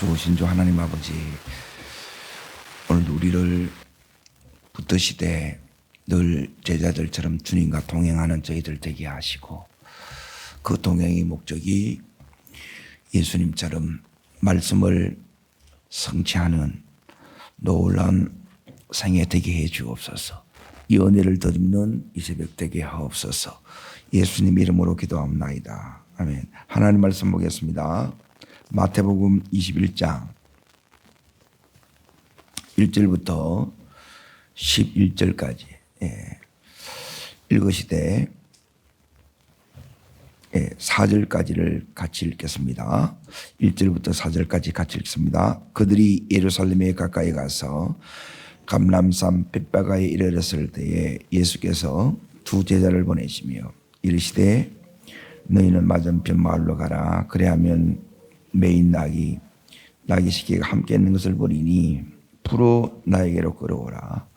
좋으신 주 하나님 아버지, 오늘 우리를 붙드시되 늘 제자들처럼 주님과 동행하는 저희들 되게 하시고, 그 동행의 목적이 예수님처럼 말씀을 성취하는 놀라운 생애 되게 해 주옵소서. 이 은혜를 덧입는 이 새벽 되게 하옵소서. 예수님 이름으로 기도합나이다. 아멘. 하나님 말씀 보겠습니다. 마태복음 21장 1절부터 11절까지 읽으시되 4절까지를 같이 읽겠습니다. 1절부터 4절까지 같이 읽습니다. 그들이 예루살렘에 가까이 가서 감람산 벳바가에 이르렀을 때에 예수께서 두 제자를 보내시며 이르시되 너희는 맞은편 마을로 가라. 그래하면 매인 낙이 시계가 함께 있는 것을 보리니 풀어 나에게로 끌어오라.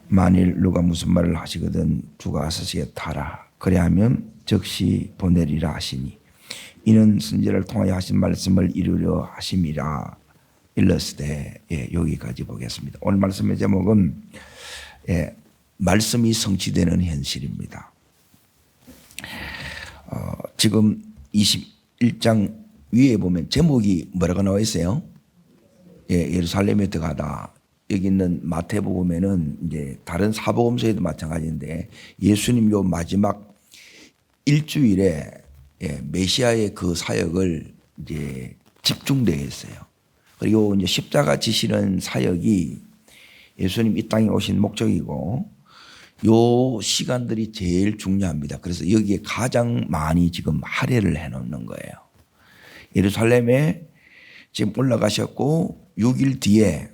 만일 누가 무슨 말을 하시거든 두가 스시에 타라. 그래하면 즉시 보내리라 하시니 이는 선지자를 통하여 하신 말씀을 이루려 하심이라. 일렀으되 여기까지 보겠습니다. 오늘 말씀의 제목은 말씀이 성취되는 현실입니다. 지금 21장 위에 보면 제목이 뭐라고 나와 있어요? 예루살렘에 들어가다. 여기 있는 마태복음에는 이제 다른 사복음서에도 마찬가지인데 예수님 요 마지막 일주일에 메시아의 그 사역을 이제 집중되어 있어요. 그리고 이제 십자가 지시는 사역이 예수님 이 땅에 오신 목적이고 요 시간들이 제일 중요합니다. 그래서 여기에 가장 많이 지금 할애를 해 놓는 거예요. 예루살렘에 지금 올라가셨고 6일 뒤에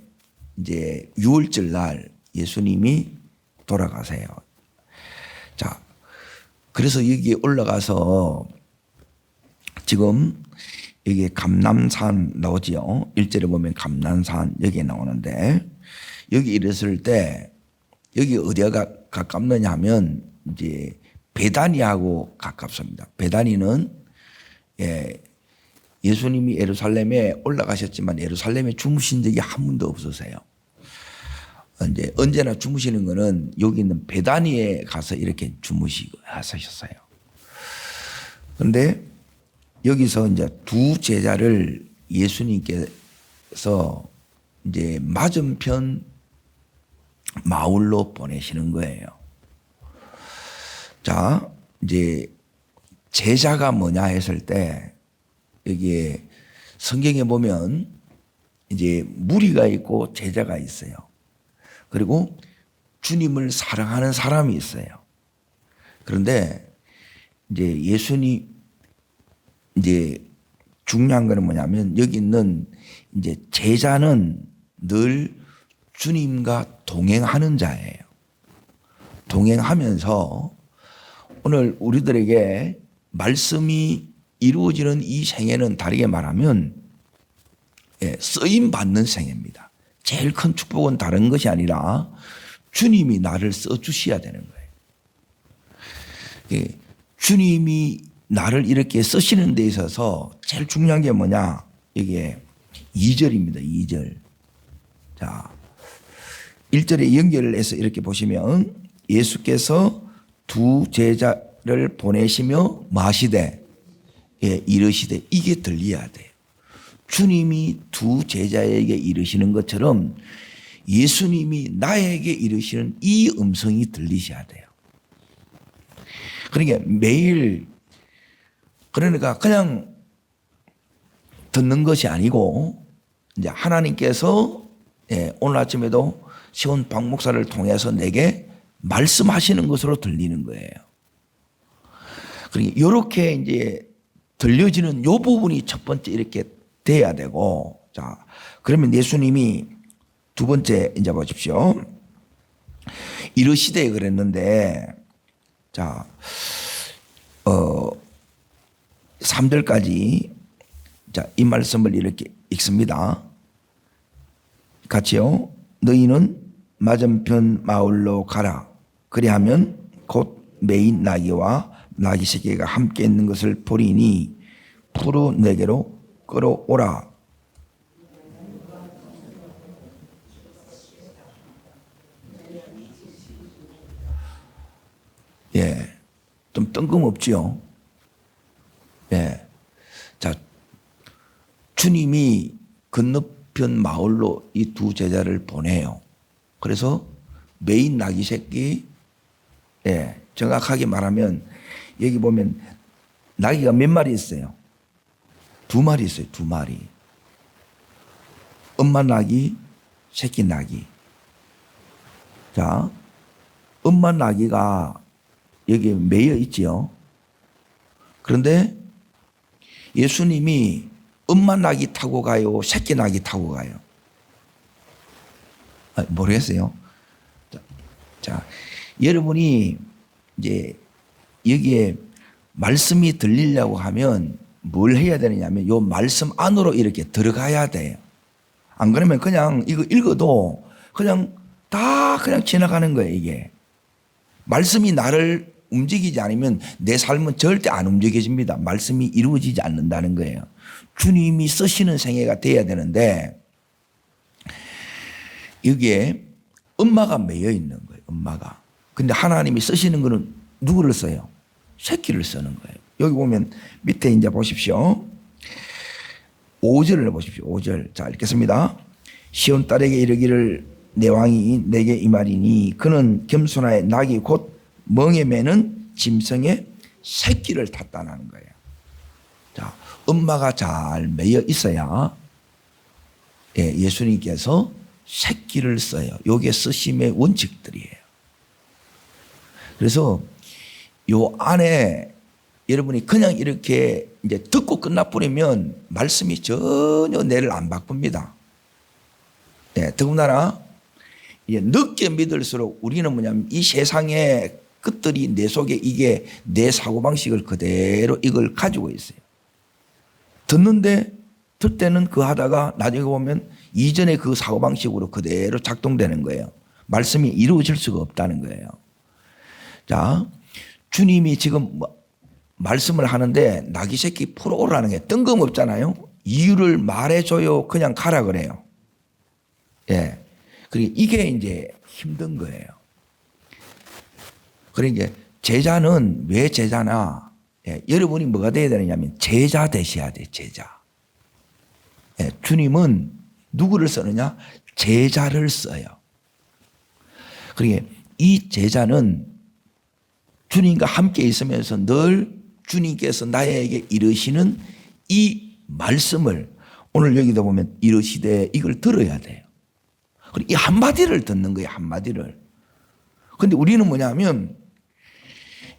이제 6월절 날 예수님이 돌아가세요. 자, 그래서 여기에 올라가서 지금 여기 감람산 나오지요. 1절에 보면 감람산 여기에 나오는데 여기 이랬을 때 여기 어디가 가깝느냐 하면 이제 베다니하고 가깝습니다. 베다니는 예수님이 예루살렘에 올라가셨지만 예루살렘에 주무신 적이 한 번도 없으세요. 이제 언제나 주무시는 거는 여기 있는 베다니에 가서 이렇게 주무시고 하셨어요. 그런데 여기서 이제 두 제자를 예수님께서 이제 맞은편 마을로 보내시는 거예요. 자, 이제 제자가 뭐냐 했을 때 여기에 성경에 보면 이제 무리가 있고 제자가 있어요. 그리고 주님을 사랑하는 사람이 있어요. 그런데 이제 예수님 이제 중요한 거는 뭐냐면 여기 있는 이제 제자는 늘 주님과 동행하는 자예요. 동행하면서 오늘 우리들에게 말씀이 이루어지는 이 생애는 다르게 말하면 쓰임 받는 생애입니다. 제일 큰 축복은 다른 것이 아니라 주님이 나를 써주셔야 되는 거예요. 주님이 나를 이렇게 쓰시는 데 있어서 제일 중요한 게 뭐냐? 이게 2절입니다. 2절. 자, 1절에 연결을 해서 이렇게 보시면 예수께서 두 제자를 보내시며 마시되 이르시되 이게 들려야 돼요. 주님이 두 제자에게 이르시는 것처럼 예수님이 나에게 이르시는 이 음성이 들리셔야 돼요. 그러니까 매일 그러니까 그냥 듣는 것이 아니고 이제 하나님께서 오늘 아침에도 시온 박 목사를 통해서 내게 말씀하시는 것으로 들리는 거예요. 그러니까 이렇게 이제 들려지는 요 부분이 첫 번째 이렇게 돼야 되고, 자, 그러면 예수님이 두 번째 이제 보십시오. 이르시되 그랬는데, 자, 3절까지 자, 이 말씀을 이렇게 읽습니다. 같이요. 너희는 맞은편 마을로 가라. 그리하면 곧 매인 나귀와 나귀 새끼가 함께 있는 것을 보리니 풀어 내게로 끌어오라. 예. 좀 뜬금없지요. 예. 자, 주님이 건너편 마을로 이 두 제자를 보내요. 그래서 메인 나귀 새끼, 예. 정확하게 말하면 여기 보면 나귀가 몇 마리 있어요? 두 마리 있어요. 두 마리. 엄마 나귀, 새끼 나귀. 자, 엄마 나귀가 여기 매여 있지요. 그런데 예수님이 엄마 나귀 타고 가요? 새끼 나귀 타고 가요? 모르겠어요. 자, 여러분이 이제 여기에 말씀이 들리려고 하면 뭘 해야 되느냐면 요 말씀 안으로 이렇게 들어가야 돼요. 안 그러면 그냥 이거 읽어도 그냥 다 그냥 지나가는 거예요, 이게. 말씀이 나를 움직이지 않으면 내 삶은 절대 안 움직여집니다. 말씀이 이루어지지 않는다는 거예요. 주님이 쓰시는 생애가 돼야 되는데 여기에 엄마가 매여 있는 거예요, 엄마가. 근데 하나님이 쓰시는 거는 누구를 써요? 새끼를 쓰는 거예요. 여기 보면 밑에 이제 보십시오. 5절을 보십시오. 5절. 자, 읽겠습니다. 시온 딸에게 이르기를 내 왕이 내게 이 말이니 그는 겸손하여 낙이 곧 멍에 매는 짐승의 새끼를 탔다는 거예요. 자, 엄마가 잘 매여 있어야 예수님께서 새끼를 써요. 요게 쓰심의 원칙들이에요. 그래서 요 안에 여러분이 그냥 이렇게 이제 듣고 끝나버리면 말씀이 전혀 뇌를 안 바꿉니다. 더군다나 이제 늦게 믿을수록 우리는 뭐냐면 이 세상의 끝들이 내 속에 이게 내 사고방식을 그대로 이걸 가지고 있어요. 듣는데 들 때는 그 하다가 나중에 보면 이전에 그 사고방식으로 그대로 작동되는 거예요. 말씀이 이루어질 수가 없다는 거예요. 자, 주님이 지금 말씀을 하는데 나귀 새끼 풀어오라는 게 뜬금없잖아요. 이유를 말해줘요. 그냥 가라 그래요. 예. 그리고 이게 이제 힘든 거예요. 그러니까 제자는 왜 제자나? 여러분이 뭐가 돼야 되느냐면 제자 되셔야 돼요. 제자. 주님은 누구를 쓰느냐? 제자를 써요. 그러니까 이 제자는 주님과 함께 있으면서 늘 주님께서 나에게 이르시는 이 말씀을 오늘 여기다 보면 이르시되 이걸 들어야 돼요. 그리고 이 한마디를 듣는 거예요. 한마디를. 그런데 우리는 뭐냐면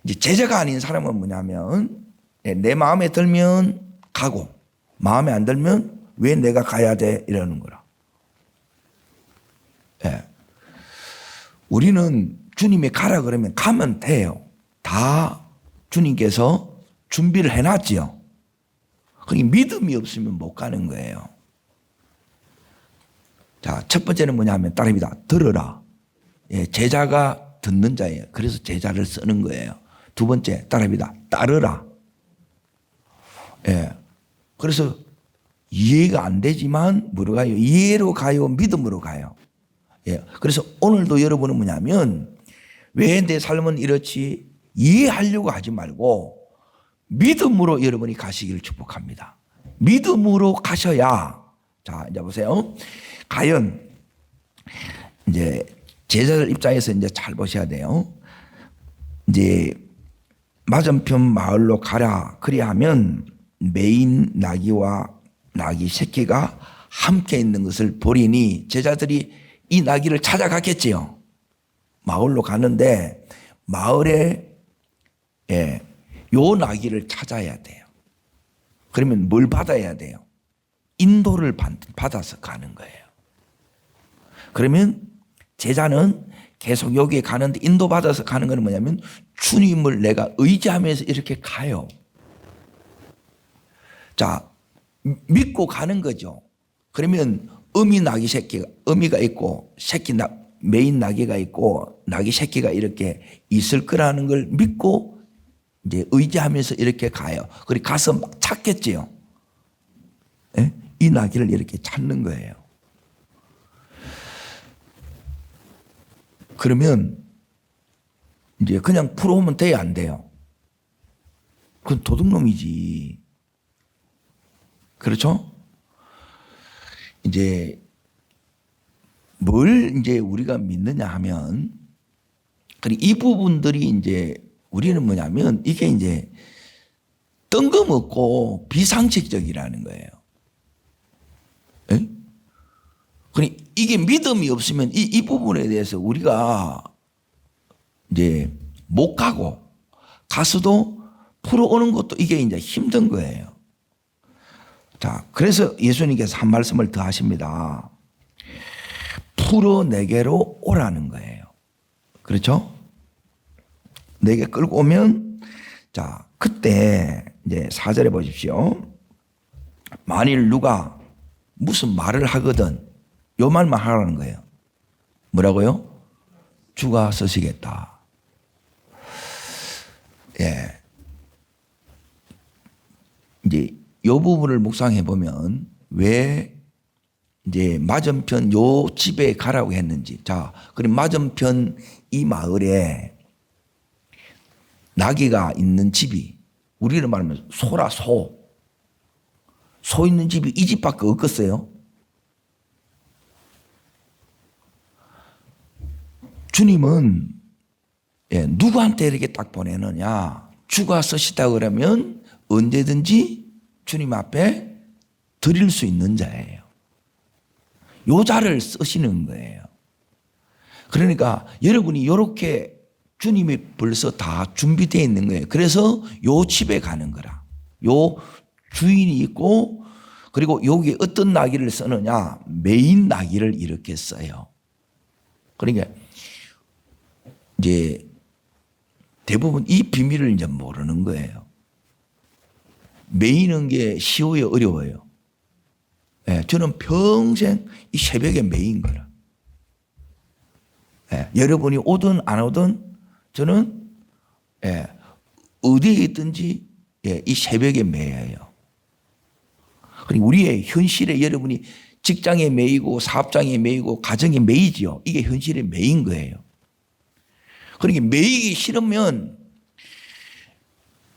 이제 제자가 아닌 사람은 뭐냐면 내 마음에 들면 가고 마음에 안 들면 왜 내가 가야 돼 이러는 거라. 우리는 주님이 가라 그러면 가면 돼요. 다 주님께서 준비를 해놨지요. 그러니까 믿음이 없으면 못 가는 거예요. 자, 첫 번째는 뭐냐 하면 따릅니다. 들어라. 제자가 듣는 자예요. 그래서 제자를 쓰는 거예요. 두 번째 따릅니다. 따르라. 그래서 이해가 안 되지만 뭐로 가요? 이해로 가요? 믿음으로 가요? 그래서 오늘도 여러분은 뭐냐면 왜 내 삶은 이렇지? 이해하려고 하지 말고 믿음으로 여러분이 가시기를 축복합니다. 믿음으로 가셔야. 자, 이제 보세요. 과연 이제 제자들 입장에서 이제 잘 보셔야 돼요. 이제 맞은편 마을로 가라. 그리하면 메인 나귀와 나귀 새끼가 함께 있는 것을 보리니 제자들이 이 나귀를 찾아갔겠지요. 마을로 가는데 마을에 요 나귀를 찾아야 돼요. 그러면 뭘 받아야 돼요? 인도를 받아서 가는 거예요. 그러면 제자는 계속 여기에 가는데 인도받아서 가는 건 뭐냐면 주님을 내가 의지하면서 이렇게 가요. 자, 믿고 가는 거죠. 그러면 어미가 있고 메인 나귀가 있고 나귀 새끼가 이렇게 있을 거라는 걸 믿고 이제 의지하면서 이렇게 가요. 그리고 가서 막 찾겠지요. 이 나귀를 이렇게 찾는 거예요. 그러면 이제 그냥 풀어오면 돼야 안 돼요? 그건 도둑놈이지. 그렇죠? 이제 뭘 이제 우리가 믿느냐 하면, 이 부분들이 이제 우리는 뭐냐면 이게 이제 뜬금없고 비상식적이라는 거예요. 에? 이게 믿음이 없으면 이 부분에 대해서 우리가 이제 못 가고 가서도 풀어오는 것도 이게 이제 힘든 거예요. 자, 그래서 예수님께서 한 말씀을 더 하십니다. 풀어 내게로 오라는 거예요. 그렇죠? 내게 끌고 오면, 자, 그때 이제 4절에 보십시오. 만일 누가 무슨 말을 하거든, 요 말만 하라는 거예요. 뭐라고요? 주가 쓰시겠다. 예. 이제 요 부분을 묵상해 보면 왜 이제 맞은편 요 집에 가라고 했는지. 자, 그럼 맞은편 이 마을에 나귀가 있는 집이, 우리는 말하면 소라, 소. 소 있는 집이 이 집밖에 없겠어요? 주님은 누구한테 이렇게 딱 보내느냐? 주가 쓰시다 그러면 언제든지 주님 앞에 드릴 수 있는 자예요. 요 자를 쓰시는 거예요. 그러니까 여러분이 이렇게 주님이 벌써 다 준비되어 있는 거예요. 그래서 요 집에 가는 거라. 요 주인이 있고, 그리고 여기 어떤 나귀를 쓰느냐? 메인 나귀를 이렇게 써요. 그러니까 이제 대부분 이 비밀을 이제 모르는 거예요. 메이는 게 쉬워요, 어려워요? 예, 저는 평생 이 새벽에 메인 거라. 예, 여러분이 오든 안 오든 저는 어디에 있든지 이 새벽에 매여요. 그리고 우리의 현실에 여러분이 직장에 매이고 사업장에 매이고 가정에 매이지요. 이게 현실에 매인 거예요. 그러니까 매이기 싫으면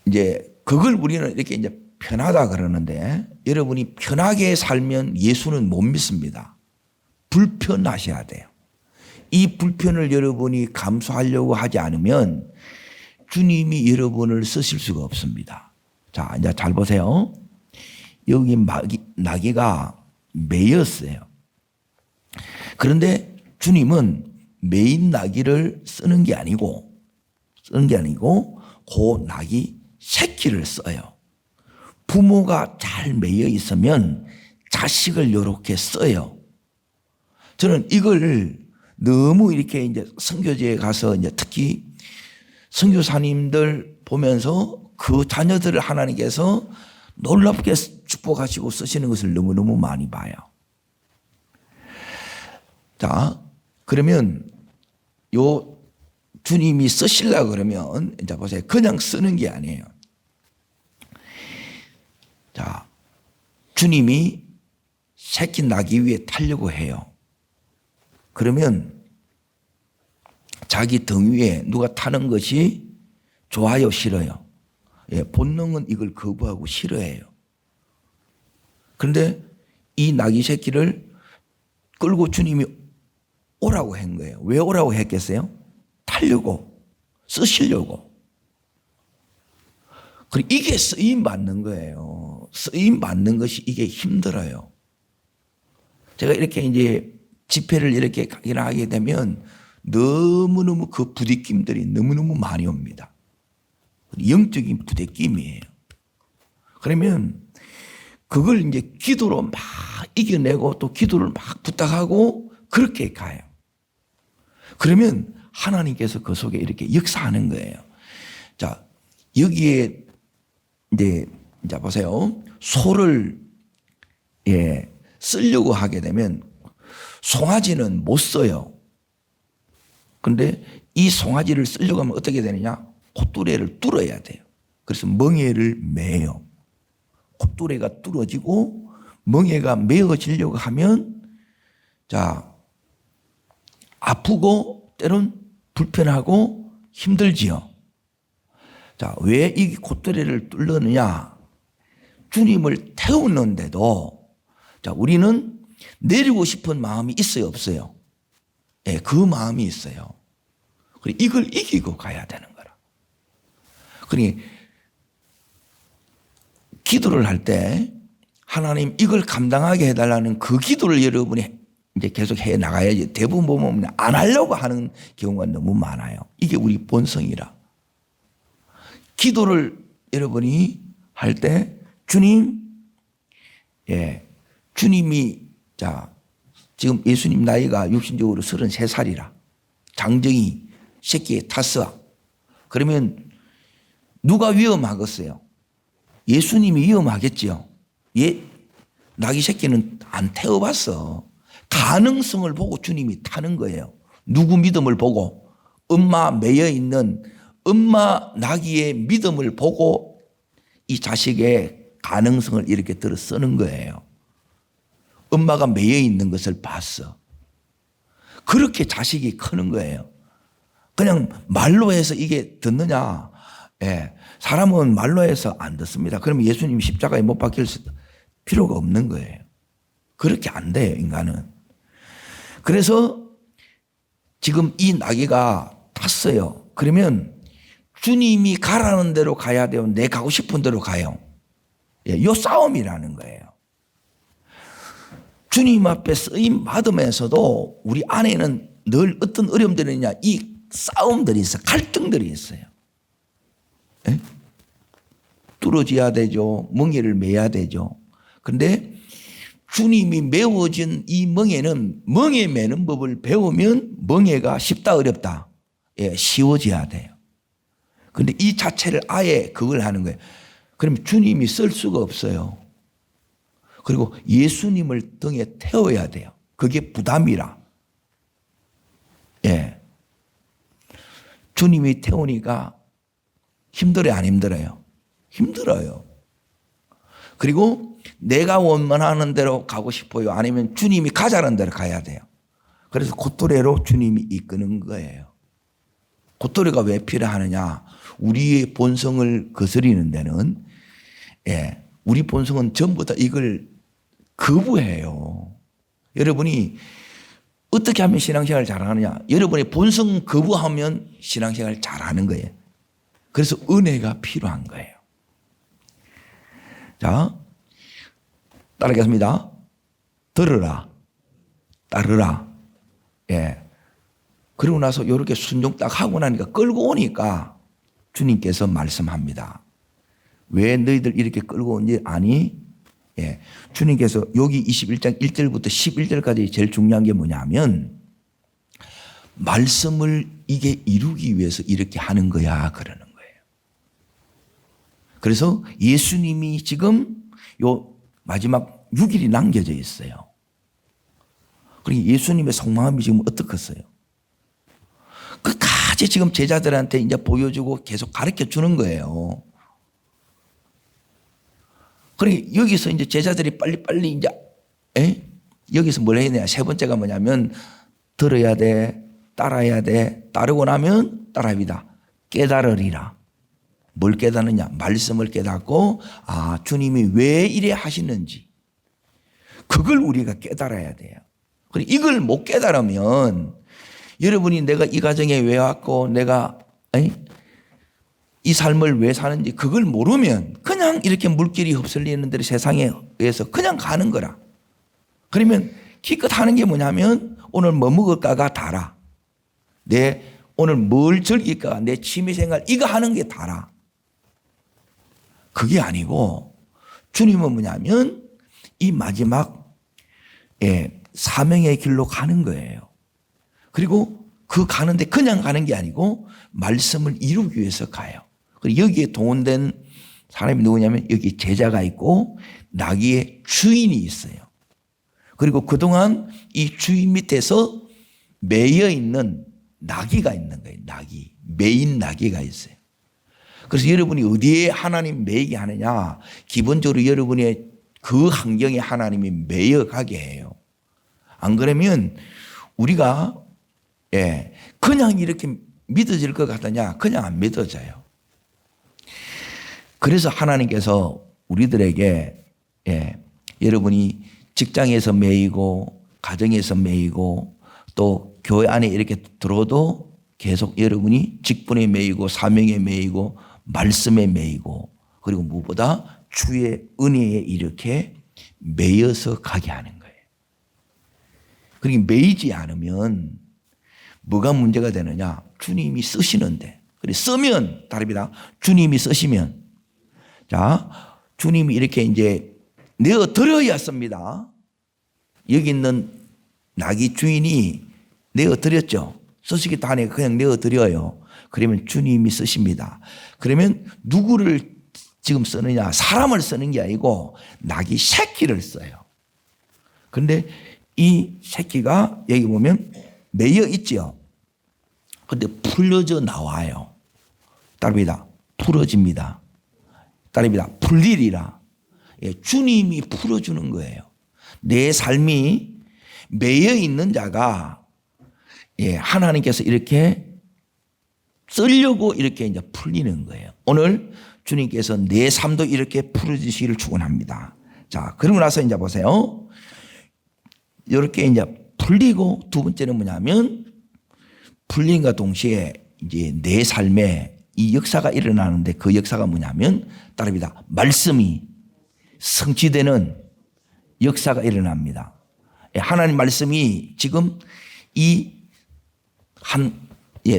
이제 그걸 우리는 이렇게 이제 편하다 그러는데, 여러분이 편하게 살면 예수는 못 믿습니다. 불편하셔야 돼요. 이 불편을 여러분이 감수하려고 하지 않으면 주님이 여러분을 쓰실 수가 없습니다. 자, 이제 잘 보세요. 여기 나귀가 매였어요. 그런데 주님은 메인 나귀를 쓰는 게 아니고 그 나귀 새끼를 써요. 부모가 잘 매여 있으면 자식을 이렇게 써요. 저는 이걸 너무 이렇게 이제 선교지에 가서 이제 특히 선교사님들 보면서 그 자녀들을 하나님께서 놀랍게 축복하시고 쓰시는 것을 너무너무 많이 봐요. 자, 그러면 요 주님이 쓰시려고 그러면 이제 보세요. 그냥 쓰는 게 아니에요. 자, 주님이 새끼 나귀 위에 타려고 해요. 그러면 자기 등 위에 누가 타는 것이 좋아요, 싫어요? 예, 본능은 이걸 거부하고 싫어해요. 그런데 이 나귀 새끼를 끌고 주님이 오라고 한 거예요. 왜 오라고 했겠어요? 타려고, 쓰시려고. 그리고 이게 쓰임 받는 거예요. 쓰임 받는 것이 이게 힘들어요. 제가 이렇게 이제 집회를 이렇게 가기나 하게 되면 너무너무 그 부딪힘들이 너무너무 많이 옵니다. 영적인 부대낌이에요. 그러면 그걸 이제 기도로 막 이겨내고 또 기도를 막 부탁하고 그렇게 가요. 그러면 하나님께서 그 속에 이렇게 역사하는 거예요. 자, 여기에 이제 보세요. 소를 쓰려고 하게 되면 송아지는 못 써요. 그런데 이 송아지를 쓰려고 하면 어떻게 되느냐? 콧뚜레를 뚫어야 돼요. 그래서 멍에를 매요. 콧뚜레가 뚫어지고 멍에가 메어지려고 하면 자, 아프고 때론 불편하고 힘들지요. 자, 왜 이 콧대를 뚫느냐? 주님을 태우는데도 자, 우리는 내리고 싶은 마음이 있어요, 없어요? 예, 그 마음이 있어요. 그리고 이걸 이기고 가야 되는 거라. 그러니 기도를 할 때 하나님 이걸 감당하게 해달라는 그 기도를 여러분이 이제 계속 해 나가야지. 대부분 보면 안 하려고 하는 경우가 너무 많아요. 이게 우리 본성이라. 기도를 여러분이 할 때 주님, 예, 주님이 자 지금 예수님 나이가 육신적으로 33살이라 장정이 새끼에 탔어. 그러면 누가 위험하겠어요? 예수님이 위험하겠지요. 예, 나귀 새끼는 안 태워봤어. 가능성을 보고 주님이 타는 거예요. 누구 믿음을 보고 엄마 매여 있는 엄마 나귀의 믿음을 보고 이 자식의 가능성을 이렇게 들어 쓰는 거예요. 엄마가 매여 있는 것을 봤어. 그렇게 자식이 크는 거예요. 그냥 말로 해서 이게 듣느냐? 예, 사람은 말로 해서 안 듣습니다. 그러면 예수님이 십자가에 못 박힐 필요가 없는 거예요. 그렇게 안 돼요, 인간은. 그래서 지금 이 나귀가 탔어요. 그러면 주님이 가라는 대로 가야 돼요? 내 가고 싶은 대로 가요? 예, 이 싸움이라는 거예요. 주님 앞에 쓰임 받으면서도 우리 안에는 늘 어떤 어려움들이 있냐? 이 싸움들이 있어요. 갈등들이 있어요. 예? 뚫어져야 되죠. 멍에를 매야 되죠. 그런데 주님이 메워진 이 멍에는 멍에 매는 법을 배우면 멍에가 쉽다 어렵다? 예, 쉬워져야 돼요. 그런데 이 자체를 아예 그걸 하는 거예요. 그럼 주님이 쓸 수가 없어요. 그리고 예수님을 등에 태워야 돼요. 그게 부담이라. 예. 주님이 태우니까 힘들어요, 안 힘들어요? 힘들어요. 그리고 내가 원만하는 대로 가고 싶어요? 아니면 주님이 가자는 대로 가야 돼요? 그래서 콧도래로 주님이 이끄는 거예요. 콧도래가 왜 필요하느냐? 우리의 본성을 거스리는 데는 예, 우리 본성은 전부 다 이걸 거부해요. 여러분이 어떻게 하면 신앙생활을 잘하느냐? 여러분의 본성 거부하면 신앙생활을 잘하는 거예요. 그래서 은혜가 필요한 거예요. 자, 따르겠습니다. 들으라, 따르라. 예. 그러고 나서 이렇게 순종 딱 하고 나니까 끌고 오니까 주님께서 말씀합니다. 왜 너희들 이렇게 끌고 온지 아니? 예. 주님께서 여기 21장 1절부터 11절까지 제일 중요한 게 뭐냐면 말씀을 이게 이루기 위해서 이렇게 하는 거야 그러는 거예요. 그래서 예수님이 지금 요 마지막 6일이 남겨져 있어요. 그러니까 예수님의 속마음이 지금 어떻겠어요? 끝까지 지금 제자들한테 이제 보여주고 계속 가르쳐 주는 거예요. 그러니까 여기서 이제 제자들이 빨리빨리 이제, 여기서 뭘 해야 되냐. 세 번째가 뭐냐면 들어야 돼, 따라야 돼, 따르고 나면 따라합니다. 깨달으리라. 뭘 깨닫느냐? 말씀을 깨닫고, 아, 주님이 왜 이래 하시는지. 그걸 우리가 깨달아야 돼요. 그리고 이걸 못 깨달으면 여러분이 내가 이 가정에 왜 왔고 내가 이 삶을 왜 사는지 그걸 모르면 그냥 이렇게 물길이 흡설리는 대로 세상에 의해서 그냥 가는 거라. 그러면 기껏 하는 게 뭐냐면 오늘 뭐 먹을까가 다라. 내 오늘 뭘 즐길까 내 취미생활 이거 하는 게 다라. 그게 아니고 주님은 뭐냐면 이 마지막 사명의 길로 가는 거예요. 그리고 그 가는데 그냥 가는 게 아니고 말씀을 이루기 위해서 가요. 그리고 여기에 동원된 사람이 누구냐면 여기 제자가 있고 나귀의 주인이 있어요. 그리고 그동안 이 주인 밑에서 매여 있는 나귀가 있는 거예요. 나귀. 매인 나귀가 있어요. 그래서 여러분이 어디에 하나님 매이게 하느냐? 기본적으로 여러분의 그 환경에 하나님이 매여 가게 해요. 안 그러면 우리가 그냥 이렇게 믿어질 것 같느냐? 그냥 안 믿어져요. 그래서 하나님께서 우리들에게 여러분이 직장에서 매이고 가정에서 매이고 또 교회 안에 이렇게 들어도 계속 여러분이 직분에 매이고 사명에 매이고 말씀에 매이고 그리고 무엇보다 주의 은혜에 이렇게 매여서 가게 하는 거예요. 그러니까 매이지 않으면 뭐가 문제가 되느냐? 주님이 쓰시는데. 그래 쓰면 다릅니다. 주님이 쓰시면 자 주님이 이렇게 이제 내어 드려야 씁니다. 여기 있는 나귀 주인이 내어 드렸죠. 쓰시겠다 하니까 그냥 내어 드려요. 그러면 주님이 쓰십니다. 그러면 누구를 지금 쓰느냐? 사람을 쓰는 게 아니고 나귀 새끼를 써요. 그런데 이 새끼가 여기 보면 매여 있죠. 그런데 풀려져 나와요. 따릅니다. 풀어집니다. 따릅니다. 풀리리라. 주님이 풀어주는 거예요. 내 삶이 매여 있는 자가 하나님께서 이렇게 쓰려고 이렇게 이제 풀리는 거예요. 오늘 주님께서 내 삶도 이렇게 풀어주시기를 축원합니다. 자, 그러고 나서 이제 보세요. 이렇게 이제 풀리고 두 번째는 뭐냐면 풀림과 동시에 이제 내 삶에 이 역사가 일어나는데 그 역사가 뭐냐면 따릅니다. 말씀이 성취되는 역사가 일어납니다. 하나님 말씀이 지금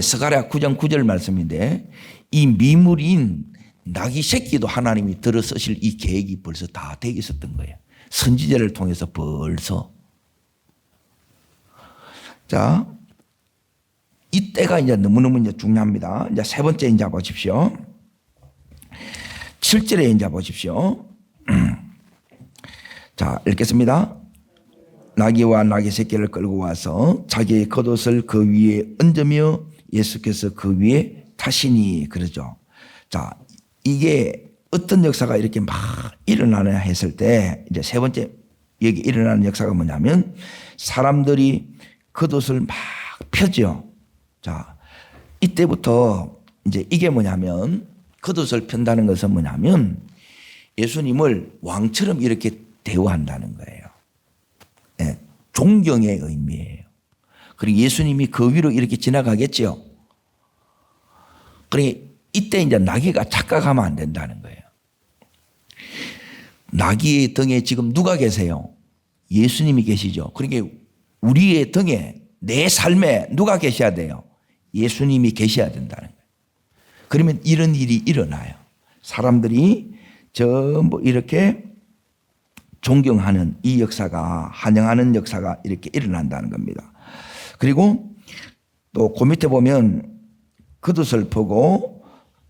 스가랴 9장 9절 말씀인데 이 미물인 나귀 새끼도 하나님이 들어 쓰실 이 계획이 벌써 다 되어 있었던 거예요. 선지자를 통해서 벌써. 자, 이때가 이제 너무너무 이제 중요합니다. 이제 세 번째 이제 보십시오. 7절에 이제 보십시오. 자, 읽겠습니다. 나귀와 나귀 새끼를 끌고 와서 자기의 겉옷을 그 위에 얹으며 예수께서 그 위에 타시니 그러죠. 자, 이게 어떤 역사가 이렇게 막 일어나냐 했을 때 이제 세 번째 여기 일어나는 역사가 뭐냐면 사람들이 겉옷을 막 펴죠. 자, 이때부터 이제 이게 뭐냐면 겉옷을 편다는 것은 뭐냐면 예수님을 왕처럼 이렇게 대우한다는 거예요. 네, 존경의 의미예요. 그리고 예수님이 그 위로 이렇게 지나가겠죠. 그러니 이때 이제 나귀가 착각하면 안 된다는 거예요. 나귀의 등에 지금 누가 계세요? 예수님이 계시죠. 그러니까 우리의 등에 내 삶에 누가 계셔야 돼요? 예수님이 계셔야 된다는 거예요. 그러면 이런 일이 일어나요. 사람들이 전부 이렇게 존경하는 이 역사가 환영하는 역사가 이렇게 일어난다는 겁니다. 그리고 또 그 밑에 보면 겉옷을 펴고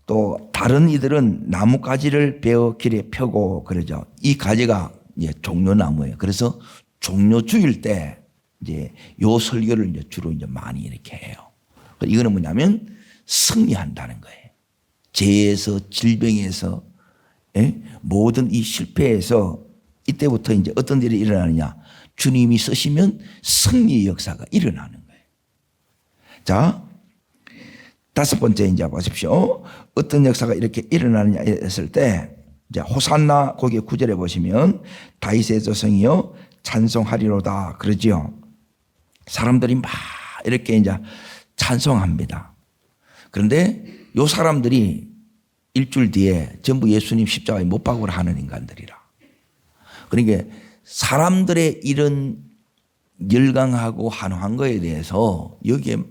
또 다른 이들은 나뭇가지를 베어 길에 펴고 그러죠. 이 가지가 이제 종려나무예요. 그래서 종려주일 때 이제 요 설교를 이제 주로 이제 많이 이렇게 해요. 이거는 뭐냐면 승리한다는 거예요. 죄에서 질병에서 모든 이 실패에서 이때부터 이제 어떤 일이 일어나느냐? 주님이 쓰시면 승리의 역사가 일어나는 거예요. 자, 다섯 번째 이제 보십시오. 어떤 역사가 이렇게 일어나느냐 했을 때 이제 호산나 거기 9절에 보시면 다윗의 조성이여 찬송하리로다 그러지요. 사람들이 막 이렇게 이제 찬송합니다. 그런데 요 사람들이 일주일 뒤에 전부 예수님 십자가에 못 박으라 하는 인간들이라. 그러니까 사람들의 이런 열광하고 환호한 거에 대해서 여기에 막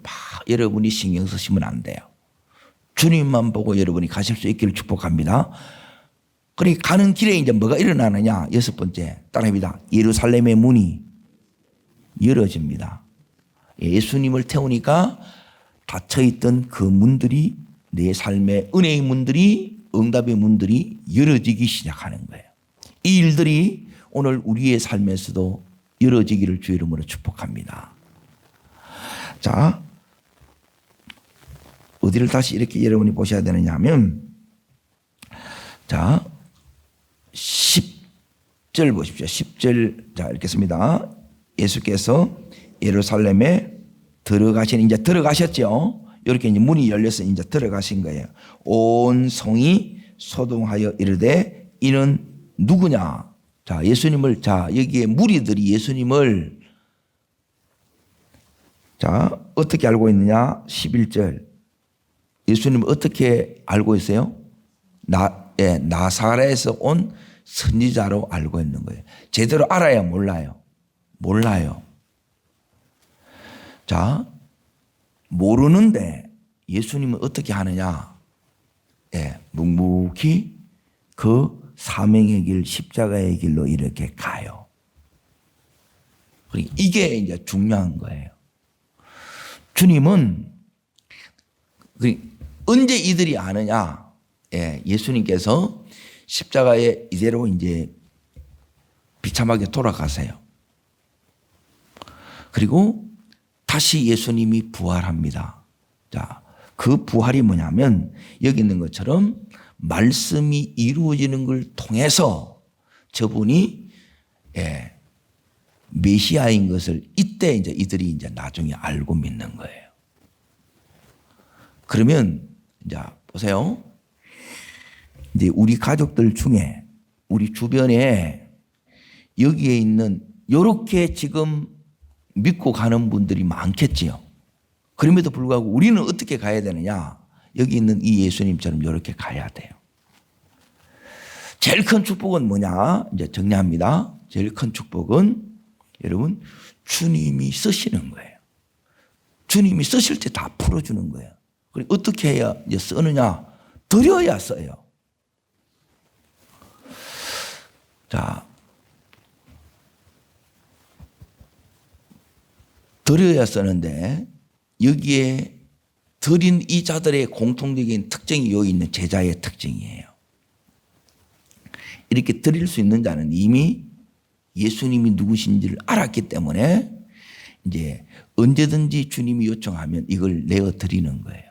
여러분이 신경 쓰시면 안 돼요. 주님만 보고 여러분이 가실 수 있기를 축복합니다. 그러니까 가는 길에 이제 뭐가 일어나느냐? 여섯 번째 따라합니다. 예루살렘의 문이 열어집니다. 예수님을 태우니까 닫혀있던 그 문들이 내 삶의 은혜의 문들이 응답의 문들이 열어지기 시작하는 거예요. 이 일들이 오늘 우리의 삶에서도 열어지기를 주의 이름으로 축복합니다. 자, 어디를 다시 이렇게 여러분이 보셔야 되느냐 하면 자, 10절 보십시오. 10절 자 읽겠습니다. 예수께서 예루살렘에 들어가신 이제 들어가셨죠. 이렇게 이제 문이 열려서 이제 들어가신 거예요. 온 성이 소동하여 이르되 이는 누구냐? 자, 예수님을, 자, 여기에 무리들이 예수님을, 자, 어떻게 알고 있느냐? 11절. 예수님을 어떻게 알고 있어요? 나사렛에서 온 선지자로 알고 있는 거예요. 제대로 알아야 몰라요. 몰라요. 자, 모르는데 예수님은 어떻게 하느냐? 묵묵히 그 사명의 길, 십자가의 길로 이렇게 가요. 이게 이제 중요한 거예요. 주님은 언제 이들이 아느냐? 예수님께서 십자가에 이대로 이제 비참하게 돌아가세요. 그리고 다시 예수님이 부활합니다. 자, 그 부활이 뭐냐면 여기 있는 것처럼 말씀이 이루어지는 걸 통해서 저분이 메시아인 것을 이때 이제 이들이 이제 나중에 알고 믿는 거예요. 그러면 이제 보세요. 이제 우리 가족들 중에 우리 주변에 여기에 있는 이렇게 지금 믿고 가는 분들이 많겠지요. 그럼에도 불구하고 우리는 어떻게 가야 되느냐? 여기 있는 이 예수님처럼 이렇게 가야 돼요. 제일 큰 축복은 뭐냐? 이제 정리합니다. 제일 큰 축복은 여러분 주님이 쓰시는 거예요. 주님이 쓰실 때 다 풀어주는 거예요. 그리고 어떻게 해야 이제 쓰느냐? 드려야 써요. 자, 드려야 쓰는데 여기에 드린 이 자들의 공통적인 특징이 여기 있는 제자의 특징이에요. 이렇게 드릴 수 있는 자는 이미 예수님이 누구신지를 알았기 때문에 이제 언제든지 주님이 요청하면 이걸 내어 드리는 거예요.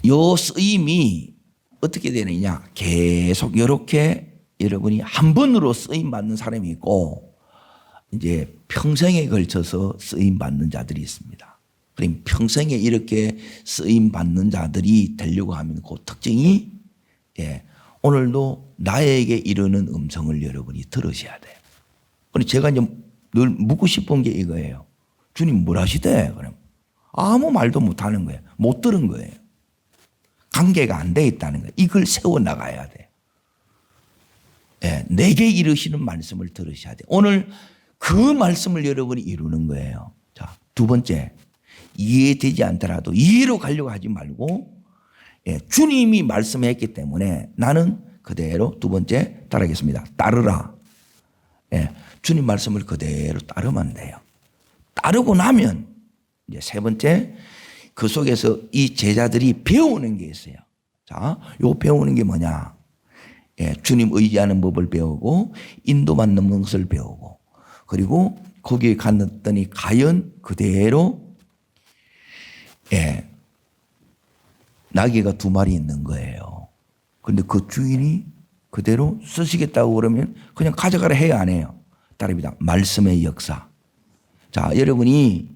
요 쓰임이 어떻게 되느냐? 계속 이렇게 여러분이 한 번으로 쓰임 받는 사람이 있고 이제 평생에 걸쳐서 쓰임 받는 자들이 있습니다. 그럼 평생에 이렇게 쓰임 받는 자들이 되려고 하면 그 특징이 오늘도 나에게 이르는 음성을 여러분이 들으셔야 돼요. 그런데 제가 이제 늘 묻고 싶은 게 이거예요. 주님 뭘 하시대? 그럼 아무 말도 못 하는 거예요. 못 들은 거예요. 관계가 안 돼 있다는 거예요. 이걸 세워나가야 돼요. 내게 이르시는 말씀을 들으셔야 돼요. 오늘 그 말씀을 여러분이 이루는 거예요. 자, 두 번째, 이해되지 않더라도 이해로 가려고 하지 말고 주님이 말씀했기 때문에 나는 그대로 두 번째 따르겠습니다. 따르라. 주님 말씀을 그대로 따르면 돼요. 따르고 나면 이제 세 번째, 그 속에서 이 제자들이 배우는 게 있어요. 자, 요 배우는 게 뭐냐? 주님 의지하는 법을 배우고 인도받는 것을 배우고 그리고 거기에 갔더니 과연 그대로 나귀가 2마리 있는 거예요. 그런데 그 주인이 그대로 쓰시겠다고 그러면 그냥 가져가라 해야 안 해요. 따릅니다. 말씀의 역사. 자, 여러분이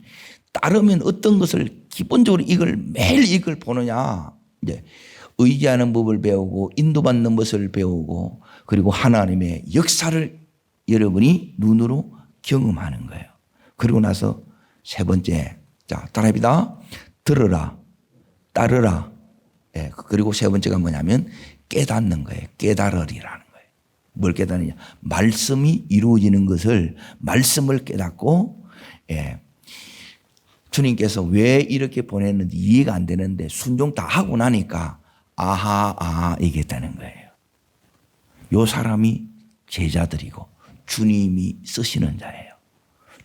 따르면 어떤 것을 기본적으로 이걸 매일 이걸 보느냐. 이제 의지하는 법을 배우고 인도받는 것을 배우고 그리고 하나님의 역사를 여러분이 눈으로 경험하는 거예요. 그리고 나서 세 번째, 자, 따라합니다. 들으라, 따르라. 그리고 세 번째가 뭐냐면 깨닫는 거예요. 깨달으리라는 거예요. 뭘 깨닫느냐? 말씀이 이루어지는 것을 말씀을 깨닫고 주님께서 왜 이렇게 보냈는지 이해가 안 되는데 순종 다 하고 나니까 아하 이게 되는 거예요. 요 사람이 제자들이고 주님이 쓰시는 자예요.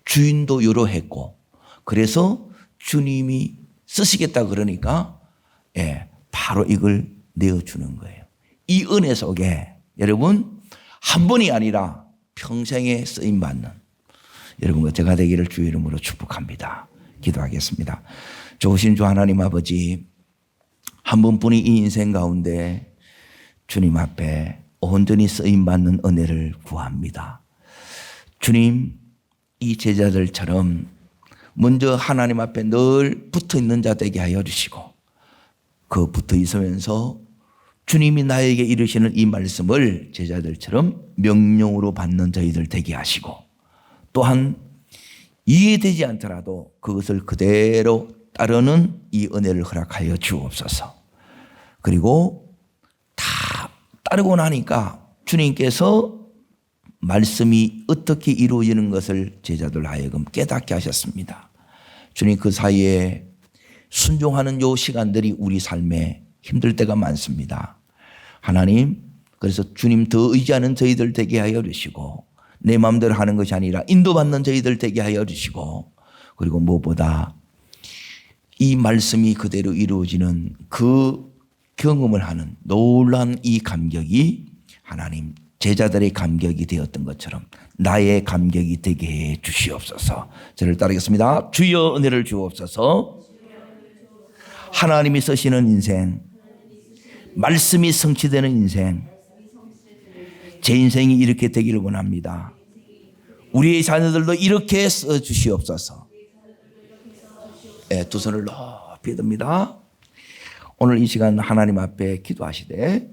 주인도 요러했고 그래서 주님이 쓰시겠다 그러니까 바로 이걸 내어주는 거예요. 이 은혜 속에 여러분 한 번이 아니라 평생에 쓰임받는 여러분과 제가 되기를 주의 이름으로 축복합니다. 기도하겠습니다. 좋으신 주 하나님 아버지, 한 번뿐이 이 인생 가운데 주님 앞에 온전히 쓰임받는 은혜를 구합니다. 주님, 이 제자들처럼 먼저 하나님 앞에 늘 붙어 있는 자 되게 하여 주시고 그 붙어 있으면서 주님이 나에게 이르시는 이 말씀을 제자들처럼 명령으로 받는 저희들 되게 하시고 또한 이해되지 않더라도 그것을 그대로 따르는 이 은혜를 허락하여 주옵소서. 그리고 다 따르고 나니까 주님께서 말씀이 어떻게 이루어지는 것을 제자들 하여금 깨닫게 하셨습니다. 주님 그 사이에 순종하는 요 시간들이 우리 삶에 힘들 때가 많습니다. 하나님 그래서 주님 더 의지하는 저희들 되게 하여 주시고 내 마음대로 하는 것이 아니라 인도받는 저희들 되게 하여 주시고 그리고 무엇보다 이 말씀이 그대로 이루어지는 그 경험을 하는 놀라운 이 감격이 하나님 제자들의 감격이 되었던 것처럼 나의 감격이 되게 해 주시옵소서. 저를 따르겠습니다. 주여 은혜를 주옵소서. 하나님이 쓰시는 인생, 말씀이 성취되는 인생, 제 인생이 이렇게 되기를 원합니다. 우리의 자녀들도 이렇게 써주시옵소서. 네, 두 손을 높이 듭니다. 오늘 이 시간 하나님 앞에 기도하시되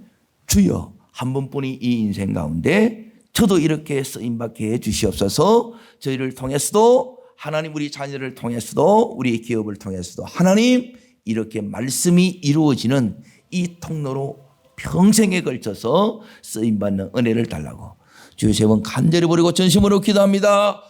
주여 한 분뿐이 이 인생 가운데 저도 이렇게 쓰임받게 해 주시옵소서. 저희를 통해서도 하나님 우리 자녀를 통해서도 우리 기업을 통해서도 하나님 이렇게 말씀이 이루어지는 이 통로로 평생에 걸쳐서 쓰임받는 은혜를 달라고 주여 세 번 간절히 부르고 전심으로 기도합니다.